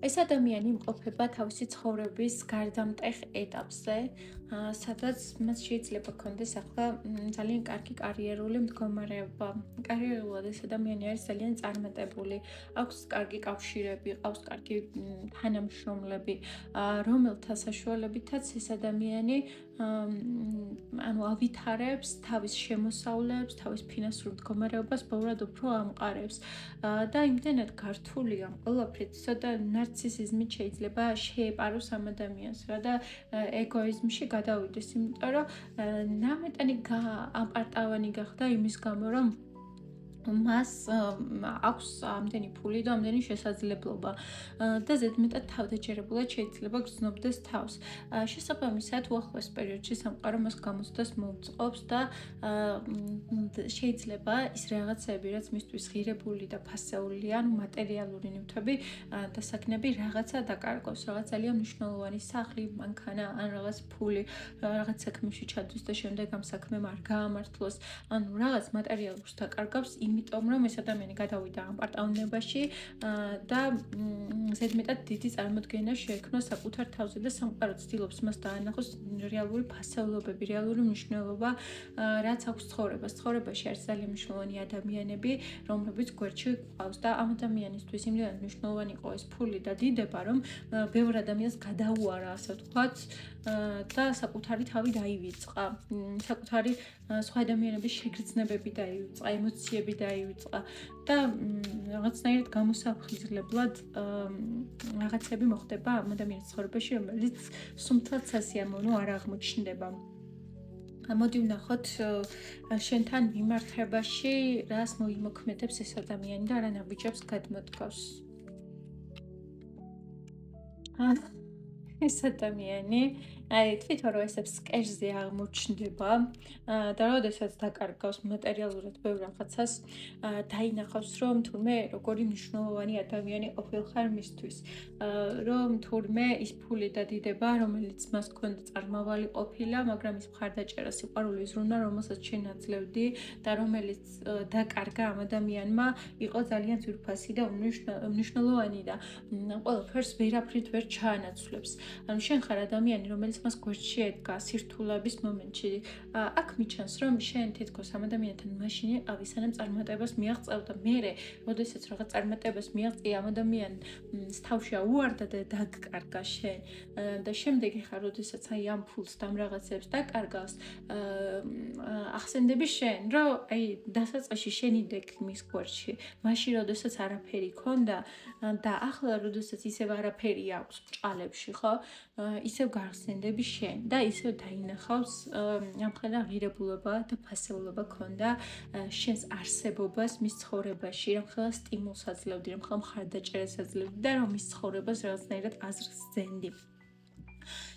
ეს ადამიანი იმყოფება თავისი ცხოვრების გარდამტეხ ეტაპზე, სადაც მას შეიძლება ჰქონდეს ახლა ძალიან კარგი კარიერული მდგომარეობა. კარიერულად ეს ადამიანი არის ძალიან წარმატებული, აქვს კარგი კავშირები, ყავს კარგი თანამშრომლები, რომელთა საშუალებითაც ეს ადამიანი ანუ ავითარებს თავის შემოსავლებს, თავის ფინანსურ მდგომარეობას ბევრად უფრო ამყარებს. და იმდენად გართულია ამ ყველაფრით, ცოტა ნარცისიზმით შეიძლება შეეპაროს ამ ადამიანს რა და ეგოიზმში გადავიდეს, იმიტომ რომ ნამეტანი ამპარტავანი გახდა იმის გამო, რომ მას აქვს ამდენი ფული და ამდენი შესაძლებლობა და ზედმეტად თავდაჯერებულად შეიძლება გრძნობდეს თავს. შესაბამისად, უახლოეს პერიოდში სამყარო მას გამოცდას მოუწყობს და შეიძლება ის რაღაცები, რაც მისთვის ღირებული და ფასეული ან მატერიალური ნივთები დასაგნები რაღაცა დაკარგოს, რაღაც ძალიან მნიშვნელოვანი სახლი, მანქანა ან რაღაც ფული, რაღაც საქმეში ჩადოს და შემდეგ ამ საქმემ არ გაამართლოს, ანუ რაღაც მატერიალურს დაკარგავს იმიტომ რომ ეს ადამიანი გადავიდა ამპარტავნებაში და ზედმეტად დიდი წარმოდგენა შეექმნა საკუთარ თავზე და სამყარო ცდილობს მას დაანახოს რეალური ფასეულობები, რეალური მნიშვნელობა, რაც აქვს ცხოვრებას. ცხოვრებაში არის ძალიან მნიშვნელოვანი ადამიანები, რომლებიც გვერდში ყავს და ამ ადამიანისთვის იმდენად მნიშვნელოვანი იყო ეს ფული და დიდება, რომ ბევრ ადამიანს გადაუარა, ასე ვთქვათ, და საკუთარი თავი დაივიწყა, საკუთარი სხვა ადამიანების შეგრძნებები დაივიწყა, ემოციები დაივიწყა და რაღაცნაირად გამოსაფხიზლებლად რაღაცები მოხდება ამ ადამიანის ცხოვრებაში, რომელიც სუმთლად სასიამოვნო არ აღმოჩნდება. მოდი ვნახოთ შენთან მიმართებაში რას მოიმოქმედებს ეს ადამიანი და რა ნაბიჯებს გადმოდგავს. ეს ადამიანი თვითონ რომ ესეც კეშზე აღმოჩნდება და როდესაც დაკარგავს მატერიალურად ბევრ რაღაცას, დაინახავს, რომ თურმე როგორი მნიშვნელოვანი ადამიანი ყოფილხარ მისთვის, რომ თურმე ის ფული და დიდება, რომელიც მას ჰქონდა წარმავალი ყოფილა, მაგრამ ის მხარდაჭერა, სიყვარული, ზრუნა, რომელსაც შენ აძლევდი და რომელიც დაკარგა ამ ადამიანმა, იყო ძალიან ძვირფასი და მნიშვნელოვანი და ყველაფერს ვერაფრით ვერ ჩაანაცვლებს. ანუ შენ ხარ ადამიანი, რომელიც მას გვერდში ედგა სირთულების მომენტში. აქ მიჩანს, რომ შენ თითქოს ამ ადამიანთან მაშინ იყავი, სანამ წარმატებას მიაღწევ და მერე, როდესაც რაღაც წარმატებას მიაღწია ამ ადამიანს თავში აუარდა და დაკარგა შენ და შემდეგი ხარ, როდესაც აი ამ ფულს და ამ რაღაცებს დაკარგავს, ახსენდები შენ, რომ აი დასაწყისში შენ იდგ მის გვერდში, მაშინ როდესაც არაფერი ქონდა და ახლა როდესაც ისევ არაფერი აქვს ბჭყალებში, ხო? ისევ გახსენდები შენ და ისევ დაინახავს ამხელა ღირებულობა და ფასეულობა ქონდა შენს არსებობას მის ცხოვრებაში, რამხელა სტიმულს აძლევდი, რამხელა მხარდაჭერას აძლევდი და რომ მის ცხოვრებას რაღაცნაირად აზრს ძენდი.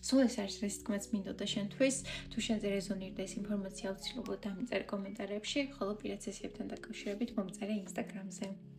სულ ეს არის რის თქმაც მინდოდა შენთვის, თუ შენზე რეზონირდა ეს ინფორმაცია, აუცილებლად დამიწერე კომენტარებში, ხოლო პირად სესიებთან დაკავშირებით მომწერე Instagram-ზე.